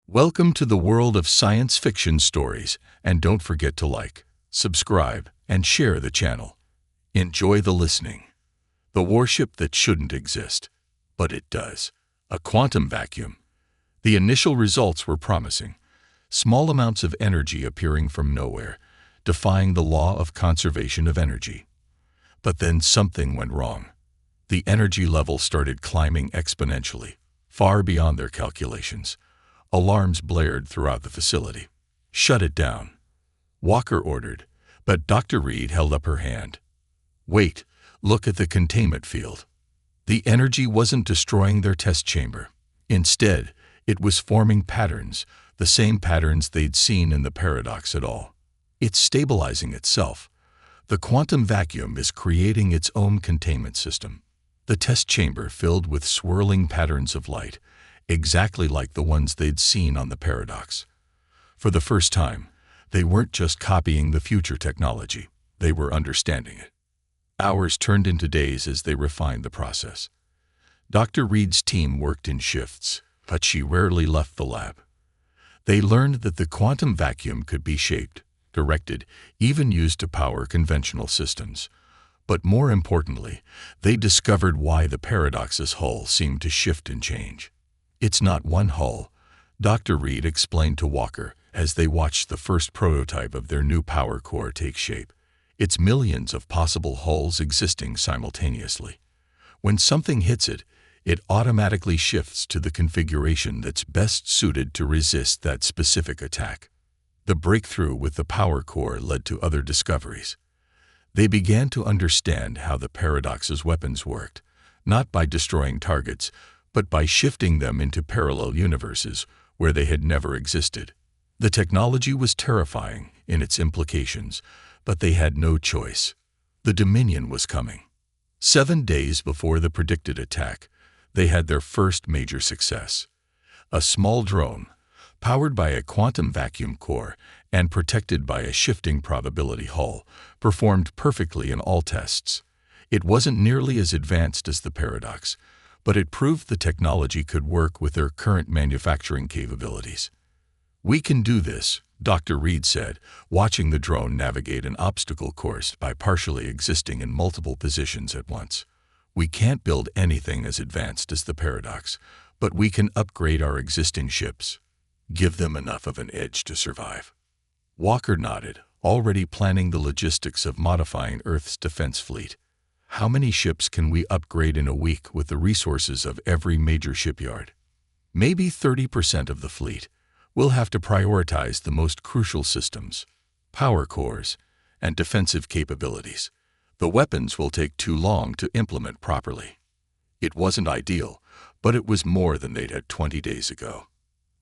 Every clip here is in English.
Welcome to the world of science fiction stories, and don't forget to like, subscribe, and share the channel. Enjoy the listening. The warship that shouldn't exist, but it does. A quantum vacuum. The initial results were promising. Small amounts of energy appearing from nowhere, defying the law of conservation of energy. But then something went wrong. The energy level started climbing exponentially, far beyond their calculations. Alarms blared throughout the facility. "Shut it down," Walker ordered, but Dr. Reed held up her hand. "Wait, look at the containment field." The energy wasn't destroying their test chamber. Instead, it was forming patterns, the same patterns they'd seen in the paradox at all. It's stabilizing itself. The quantum vacuum is creating its own containment system. The test chamber filled with swirling patterns of light, exactly like the ones they'd seen on the paradox. For the first time, they weren't just copying the future technology, they were understanding it. Hours turned into days as they refined the process. Dr. Reed's team worked in shifts, but she rarely left the lab. They learned that the quantum vacuum could be shaped, directed, even used to power conventional systems. But more importantly, they discovered why the paradox's hull seemed to shift and change. "It's not one hull," Dr. Reed explained to Walker as they watched the first prototype of their new power core take shape. "It's millions of possible hulls existing simultaneously. When something hits it, it automatically shifts to the configuration that's best suited to resist that specific attack." The breakthrough with the power core led to other discoveries. They began to understand how the paradox's weapons worked, not by destroying targets, but by shifting them into parallel universes where they had never existed. The technology was terrifying in its implications, but they had no choice. The Dominion was coming. 7 days before the predicted attack, they had their first major success. A small drone, powered by a quantum vacuum core and protected by a shifting probability hull, performed perfectly in all tests. It wasn't nearly as advanced as the paradox, but it proved the technology could work with their current manufacturing capabilities. "We can do this," Dr. Reed said, watching the drone navigate an obstacle course by partially existing in multiple positions at once. "We can't build anything as advanced as the paradox, but we can upgrade our existing ships. Give them enough of an edge to survive." Walker nodded, already planning the logistics of modifying Earth's defense fleet. "How many ships can we upgrade in a week with the resources of every major shipyard?" "Maybe 30% of the fleet. We'll have to prioritize the most crucial systems, power cores, and defensive capabilities. The weapons will take too long to implement properly." It wasn't ideal, but it was more than they'd had 20 days ago.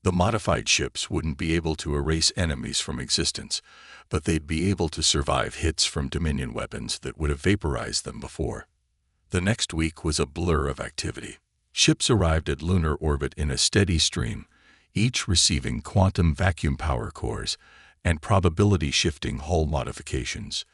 The modified ships wouldn't be able to erase enemies from existence, but they'd be able to survive hits from Dominion weapons that would have vaporized them before. The next week was a blur of activity. Ships arrived at lunar orbit in a steady stream, each receiving quantum vacuum power cores and probability-shifting hull modifications.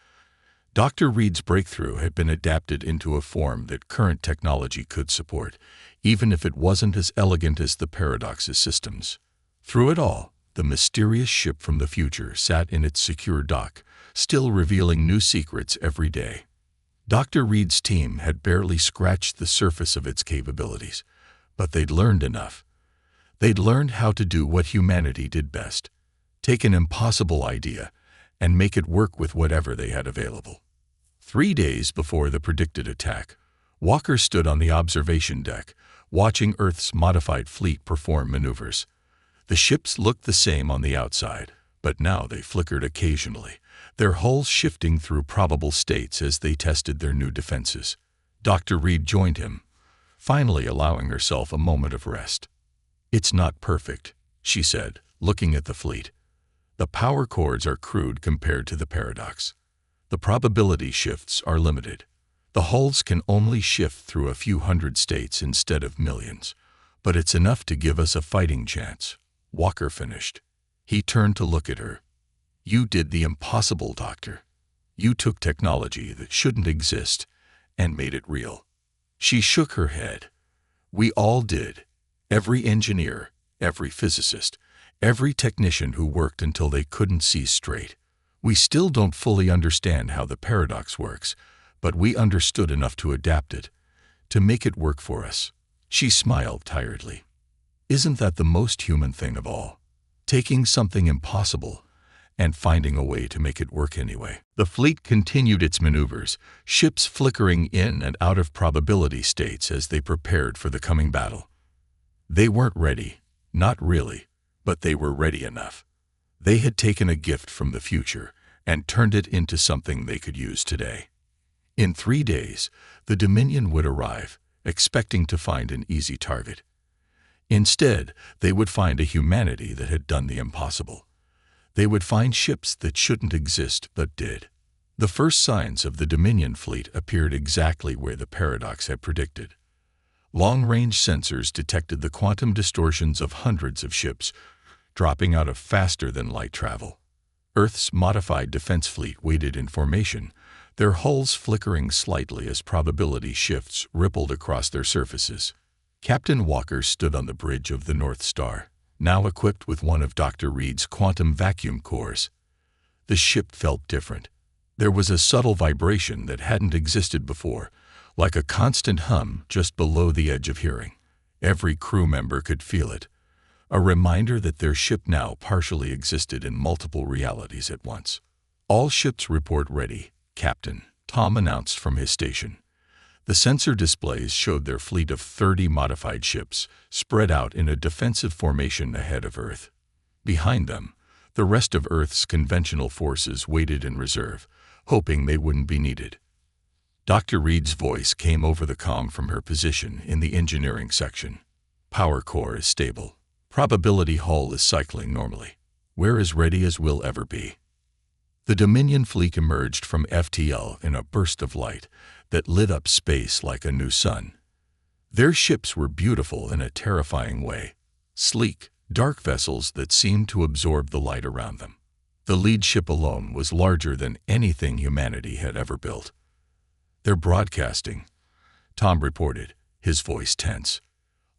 Dr. Reed's breakthrough had been adapted into a form that current technology could support, even if it wasn't as elegant as the paradox's systems. Through it all, the mysterious ship from the future sat in its secure dock, still revealing new secrets every day. Dr. Reed's team had barely scratched the surface of its capabilities, but they'd learned enough. They'd learned how to do what humanity did best: take an impossible idea and make it work with whatever they had available. 3 days before the predicted attack, Walker stood on the observation deck, watching Earth's modified fleet perform maneuvers. The ships looked the same on the outside, but now they flickered occasionally, their hulls shifting through probable states as they tested their new defenses. Dr. Reed joined him, finally allowing herself a moment of rest. "It's not perfect," she said, looking at the fleet. "The power cores are crude compared to the paradox. The probability shifts are limited. The hulls can only shift through a few hundred states instead of millions, but it's enough to give us a fighting chance." Walker finished. He turned to look at her. "You did the impossible, Doctor. You took technology that shouldn't exist and made it real." She shook her head. "We all did. Every engineer, every physicist, Every technician who worked until they couldn't see straight. We still don't fully understand how the paradox works, but we understood enough to adapt it, to make it work for us. She smiled tiredly. Isn't that the most human thing of all? Taking something impossible and finding a way to make it work anyway. The fleet continued its maneuvers, ships flickering in and out of probability states as they prepared for the coming battle. They weren't ready, not really, but they were ready enough. They had taken a gift from the future and turned it into something they could use today. In 3 days, the Dominion would arrive, expecting to find an easy target. Instead, they would find a humanity that had done the impossible. They would find ships that shouldn't exist but did. The first signs of the Dominion fleet appeared exactly where the paradox had predicted. Long-range sensors detected the quantum distortions of hundreds of ships, dropping out of faster-than-light travel. Earth's modified defense fleet waited in formation, their hulls flickering slightly as probability shifts rippled across their surfaces. Captain Walker stood on the bridge of the North Star, now equipped with one of Dr. Reed's quantum vacuum cores. The ship felt different. There was a subtle vibration that hadn't existed before, like a constant hum just below the edge of hearing. Every crew member could feel it, a reminder that their ship now partially existed in multiple realities at once. "All ships report ready, Captain," Tom announced from his station. The sensor displays showed their fleet of 30 modified ships spread out in a defensive formation ahead of Earth. Behind them, the rest of Earth's conventional forces waited in reserve, hoping they wouldn't be needed. Dr. Reed's voice came over the comm from her position in the engineering section. "Power core is stable. Probability hull is cycling normally. We're as ready as we'll ever be." The Dominion fleet emerged from FTL in a burst of light that lit up space like a new sun. Their ships were beautiful in a terrifying way, sleek, dark vessels that seemed to absorb the light around them. The lead ship alone was larger than anything humanity had ever built. "They're broadcasting," Tom reported, his voice tense.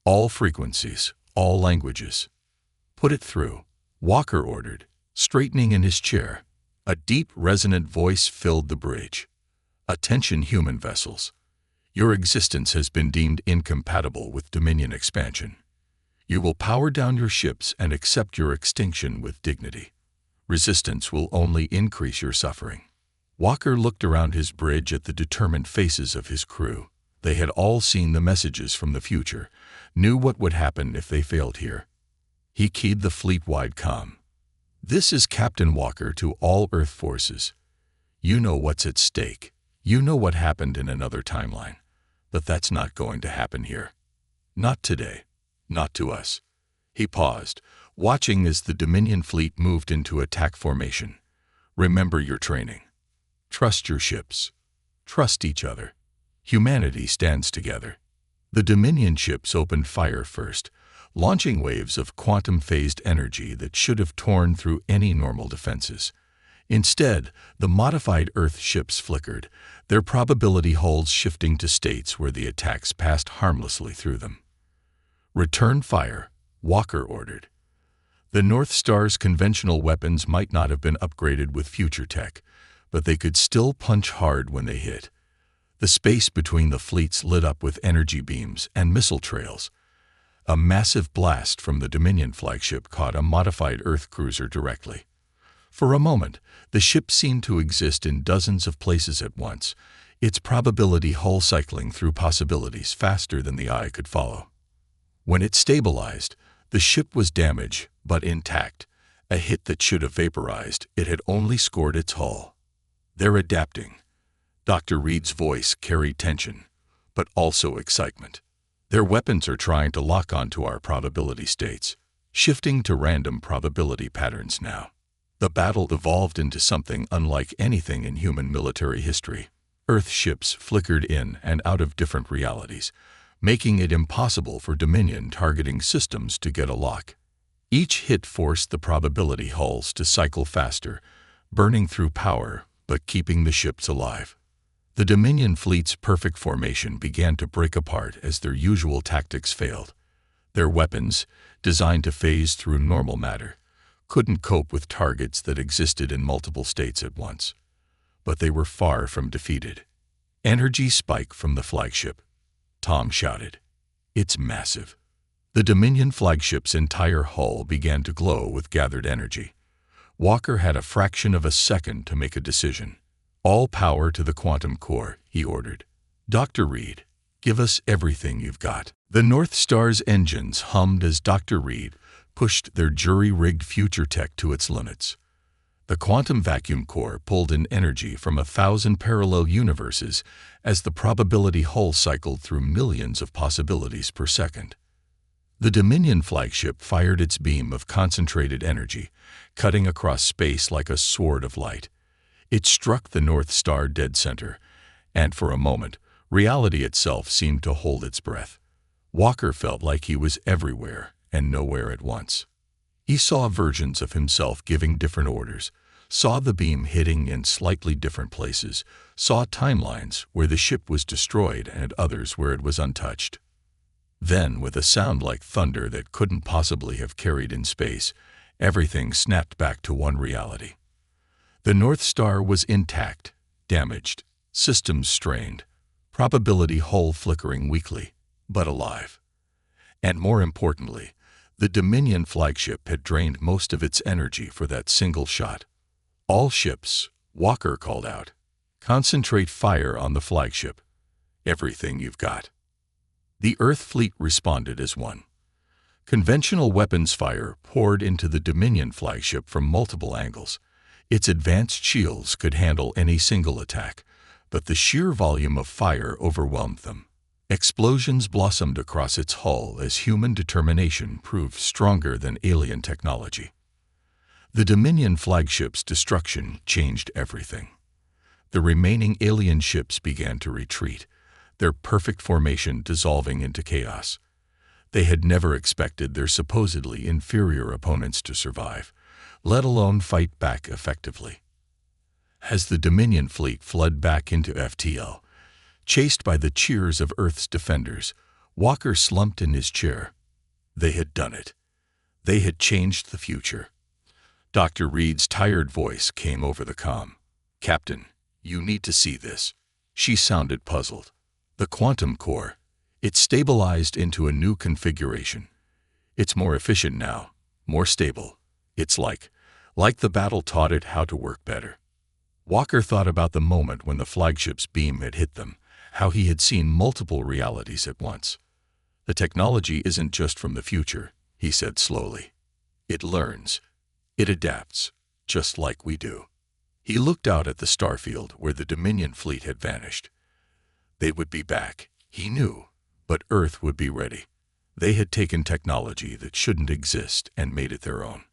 "All frequencies, all languages." "Put it through," Walker ordered, straightening in his chair. A deep, resonant voice filled the bridge. "Attention, human vessels. Your existence has been deemed incompatible with Dominion expansion. You will power down your ships and accept your extinction with dignity. Resistance will only increase your suffering." Walker looked around his bridge at the determined faces of his crew. They had all seen the messages from the future, knew what would happen if they failed here. He keyed the fleet-wide comm. "This is Captain Walker to all Earth forces. You know what's at stake. You know what happened in another timeline. But that's not going to happen here. Not today. Not to us." He paused, watching as the Dominion fleet moved into attack formation. "Remember your training. Trust your ships. Trust each other. Humanity stands together." The Dominion ships opened fire first, launching waves of quantum-phased energy that should have torn through any normal defenses. Instead, the modified Earth ships flickered, their probability hulls shifting to states where the attacks passed harmlessly through them. "Return fire," Walker ordered. The North Star's conventional weapons might not have been upgraded with future tech, but they could still punch hard when they hit. The space between the fleets lit up with energy beams and missile trails. A massive blast from the Dominion flagship caught a modified Earth cruiser directly. For a moment, the ship seemed to exist in dozens of places at once, its probability hull cycling through possibilities faster than the eye could follow. When it stabilized, the ship was damaged, but intact. A hit that should have vaporized, it had only scored its hull. "They're adapting." Dr. Reed's voice carried tension, but also excitement. "Their weapons are trying to lock onto our probability states, shifting to random probability patterns now." The battle evolved into something unlike anything in human military history. Earth ships flickered in and out of different realities, making it impossible for Dominion targeting systems to get a lock. Each hit forced the probability hulls to cycle faster, burning through power but keeping the ships alive. The Dominion fleet's perfect formation began to break apart as their usual tactics failed. Their weapons, designed to phase through normal matter, couldn't cope with targets that existed in multiple states at once. But they were far from defeated. "Energy spike from the flagship," Tom shouted. "It's massive." The Dominion flagship's entire hull began to glow with gathered energy. Walker had a fraction of a second to make a decision. "All power to the quantum core," he ordered. "Dr. Reed, give us everything you've got." The North Star's engines hummed as Dr. Reed pushed their jury-rigged future tech to its limits. The quantum vacuum core pulled in energy from 1,000 parallel universes as the probability hull cycled through millions of possibilities per second. The Dominion flagship fired its beam of concentrated energy, cutting across space like a sword of light. It struck the North Star dead center, and for a moment, reality itself seemed to hold its breath. Walker felt like he was everywhere and nowhere at once. He saw versions of himself giving different orders, saw the beam hitting in slightly different places, saw timelines where the ship was destroyed and others where it was untouched. Then, with a sound like thunder that couldn't possibly have carried in space, everything snapped back to one reality. The North Star was intact, damaged, systems strained, probability hull flickering weakly, but alive. And more importantly, the Dominion flagship had drained most of its energy for that single shot. "All ships," Walker called out. "Concentrate fire on the flagship. Everything you've got." The Earth fleet responded as one. Conventional weapons fire poured into the Dominion flagship from multiple angles. Its advanced shields could handle any single attack, but the sheer volume of fire overwhelmed them. Explosions blossomed across its hull as human determination proved stronger than alien technology. The Dominion flagship's destruction changed everything. The remaining alien ships began to retreat, their perfect formation dissolving into chaos. They had never expected their supposedly inferior opponents to survive, let alone fight back effectively. As the Dominion fleet fled back into FTL, chased by the cheers of Earth's defenders, Walker slumped in his chair. They had done it. They had changed the future. Dr. Reed's tired voice came over the comm. "Captain, you need to see this." She sounded puzzled. "The quantum core. It's stabilized into a new configuration. It's more efficient now, more stable. It's like the battle taught it how to work better." Walker thought about the moment when the flagship's beam had hit them, how he had seen multiple realities at once. "The technology isn't just from the future," he said slowly. "It learns. It adapts, just like we do." He looked out at the starfield where the Dominion fleet had vanished. They would be back, he knew, but Earth would be ready. They had taken technology that shouldn't exist and made it their own.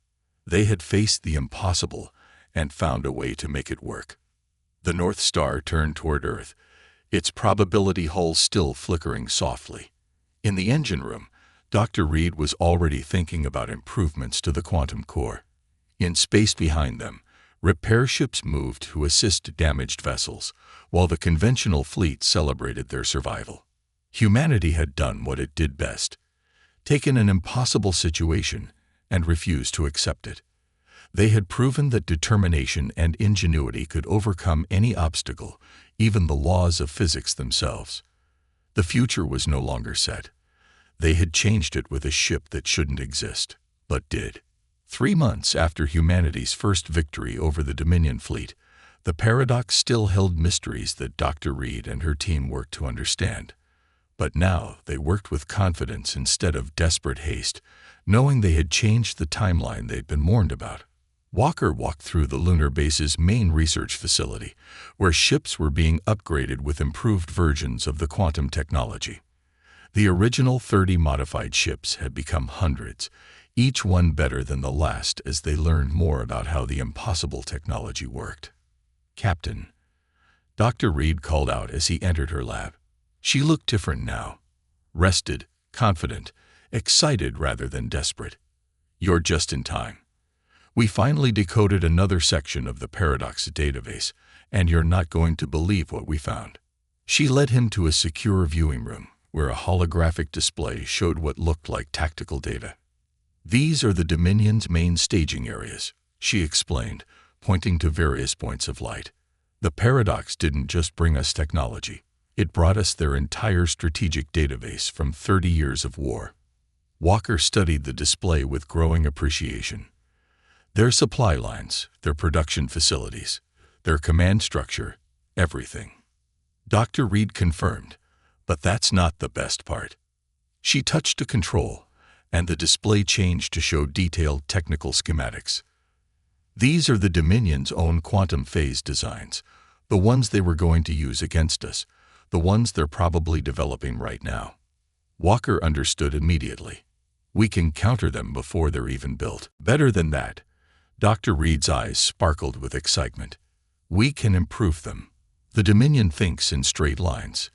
They had faced the impossible and found a way to make it work. The North Star turned toward Earth, its probability hull still flickering softly. In the engine room, Dr. Reed was already thinking about improvements to the quantum core. In space behind them, repair ships moved to assist damaged vessels, while the conventional fleet celebrated their survival. Humanity had done what it did best, taken an impossible situation and refused to accept it. They had proven that determination and ingenuity could overcome any obstacle, even the laws of physics themselves. The future was no longer set. They had changed it with a ship that shouldn't exist, but did. 3 months after humanity's first victory over the Dominion fleet, the paradox still held mysteries that Dr. Reed and her team worked to understand. But now they worked with confidence instead of desperate haste, knowing they had changed the timeline they'd been warned about. Walker walked through the lunar base's main research facility, where ships were being upgraded with improved versions of the quantum technology. The original 30 modified ships had become hundreds, each one better than the last as they learned more about how the impossible technology worked. "Captain," Dr. Reed called out as he entered her lab. She looked different now, rested, confident, excited rather than desperate. "You're just in time. We finally decoded another section of the Paradox database, and you're not going to believe what we found." She led him to a secure viewing room, where a holographic display showed what looked like tactical data. "These are the Dominion's main staging areas," she explained, pointing to various points of light. "The Paradox didn't just bring us technology. It brought us their entire strategic database from 30 years of war." Walker studied the display with growing appreciation. Their supply lines, their production facilities, their command structure, everything. Dr. Reed confirmed, "But that's not the best part." She touched a control, and the display changed to show detailed technical schematics. "These are the Dominion's own quantum phase designs, the ones they were going to use against us, the ones they're probably developing right now." Walker understood immediately. "We can counter them before they're even built." "Better than that." Dr. Reed's eyes sparkled with excitement. "We can improve them. The Dominion thinks in straight lines.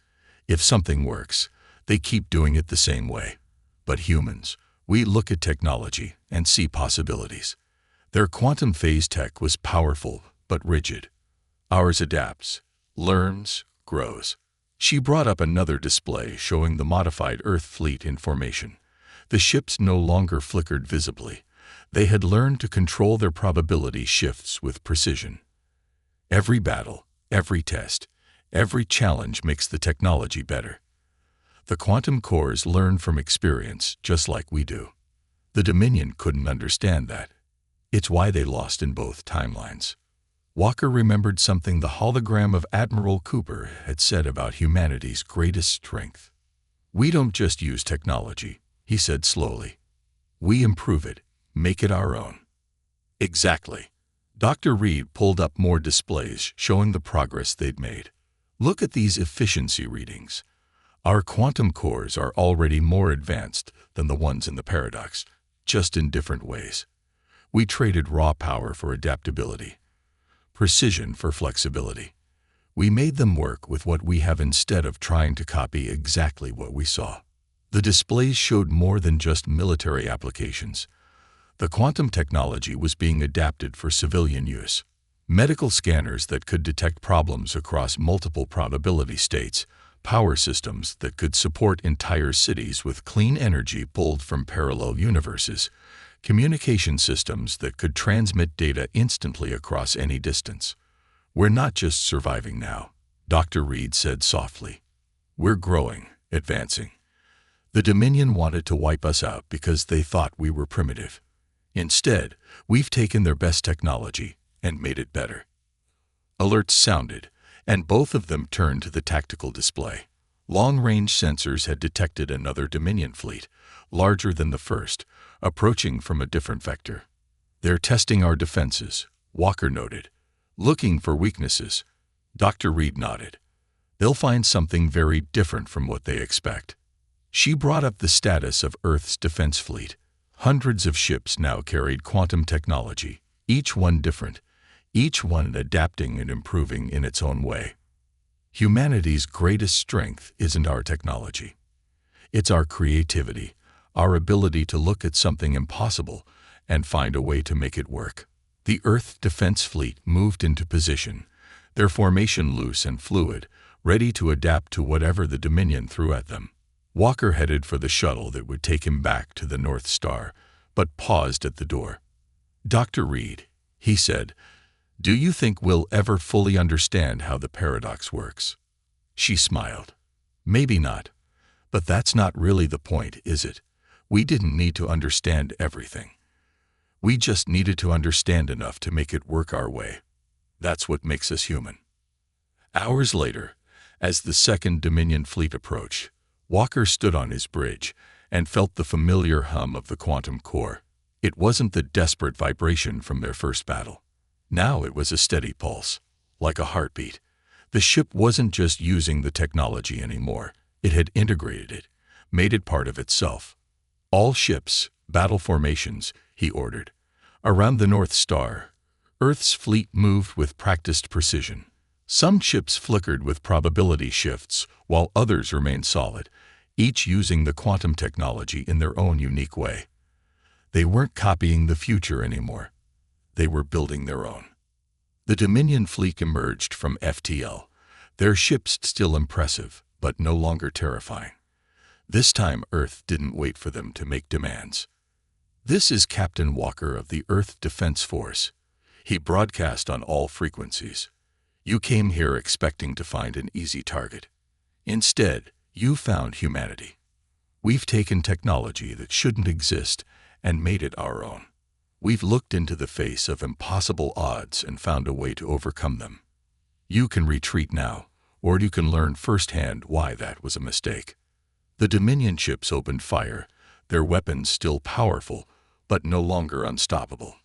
If something works, they keep doing it the same way. But humans, we look at technology and see possibilities. Their quantum phase tech was powerful but rigid. Ours adapts, learns, grows." She brought up another display showing the modified Earth fleet in formation. The ships no longer flickered visibly. They had learned to control their probability shifts with precision. Every battle, every test, every challenge makes the technology better. The quantum cores learn from experience just like we do. The Dominion couldn't understand that. It's why they lost in both timelines. Walker remembered something the hologram of Admiral Cooper had said about humanity's greatest strength. "We don't just use technology," he said slowly. "We improve it, make it our own." "Exactly." Dr. Reed pulled up more displays showing the progress they'd made. "Look at these efficiency readings. Our quantum cores are already more advanced than the ones in the Paradox, just in different ways. We traded raw power for adaptability, precision for flexibility. We made them work with what we have instead of trying to copy exactly what we saw." The displays showed more than just military applications. The quantum technology was being adapted for civilian use. Medical scanners that could detect problems across multiple probability states, power systems that could support entire cities with clean energy pulled from parallel universes, communication systems that could transmit data instantly across any distance. "We're not just surviving now," Dr. Reed said softly. "We're growing, advancing. The Dominion wanted to wipe us out because they thought we were primitive. Instead, we've taken their best technology and made it better." Alerts sounded, and both of them turned to the tactical display. Long-range sensors had detected another Dominion fleet, larger than the first, approaching from a different vector. "They're testing our defenses," Walker noted. "Looking for weaknesses." Dr. Reed nodded. "They'll find something very different from what they expect." She brought up the status of Earth's defense fleet. Hundreds of ships now carried quantum technology, each one different, each one adapting and improving in its own way. "Humanity's greatest strength isn't our technology. It's our creativity, our ability to look at something impossible and find a way to make it work." The Earth Defense Fleet moved into position, their formation loose and fluid, ready to adapt to whatever the Dominion threw at them. Walker headed for the shuttle that would take him back to the North Star, but paused at the door. "Dr. Reed," he said, "do you think we'll ever fully understand how the Paradox works?" She smiled. "Maybe not. But that's not really the point, is it? We didn't need to understand everything. We just needed to understand enough to make it work our way. That's what makes us human." Hours later, as the second Dominion fleet approached, Walker stood on his bridge and felt the familiar hum of the quantum core. It wasn't the desperate vibration from their first battle. Now it was a steady pulse, like a heartbeat. The ship wasn't just using the technology anymore. It had integrated it, made it part of itself. "All ships, battle formations," he ordered. Around the North Star, Earth's fleet moved with practiced precision. Some ships flickered with probability shifts, while others remained solid, each using the quantum technology in their own unique way. They weren't copying the future anymore. They were building their own. The Dominion fleet emerged from FTL, their ships still impressive, but no longer terrifying. This time Earth didn't wait for them to make demands. "This is Captain Walker of the Earth Defense Force." He broadcast on all frequencies. "You came here expecting to find an easy target. Instead, you found humanity. We've taken technology that shouldn't exist and made it our own. We've looked into the face of impossible odds and found a way to overcome them. You can retreat now, or you can learn firsthand why that was a mistake." The Dominion ships opened fire, their weapons still powerful, but no longer unstoppable.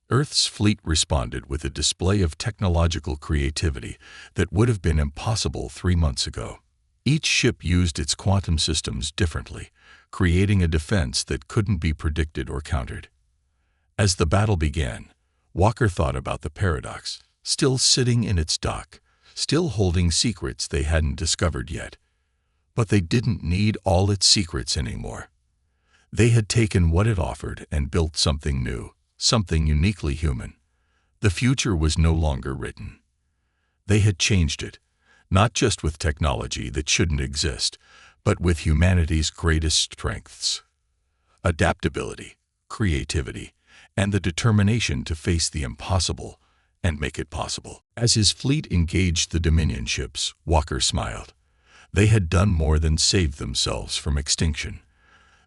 Earth's fleet responded with a display of technological creativity that would have been impossible 3 months ago. Each ship used its quantum systems differently, creating a defense that couldn't be predicted or countered. As the battle began, Walker thought about the paradox, still sitting in its dock, still holding secrets they hadn't discovered yet. But they didn't need all its secrets anymore. They had taken what it offered and built something new, something uniquely human. The future was no longer written. They had changed it, not just with technology that shouldn't exist, but with humanity's greatest strengths: adaptability, creativity, and the determination to face the impossible and make it possible. As his fleet engaged the Dominion ships, Walker smiled. They had done more than save themselves from extinction.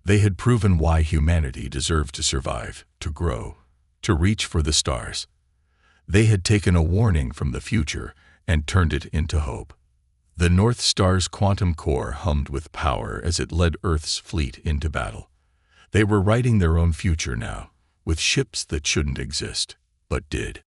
They had proven why humanity deserved to survive, to grow, to reach for the stars. They had taken a warning from the future and turned it into hope. The North Star's quantum core hummed with power as it led Earth's fleet into battle. They were writing their own future now, with ships that shouldn't exist, but did.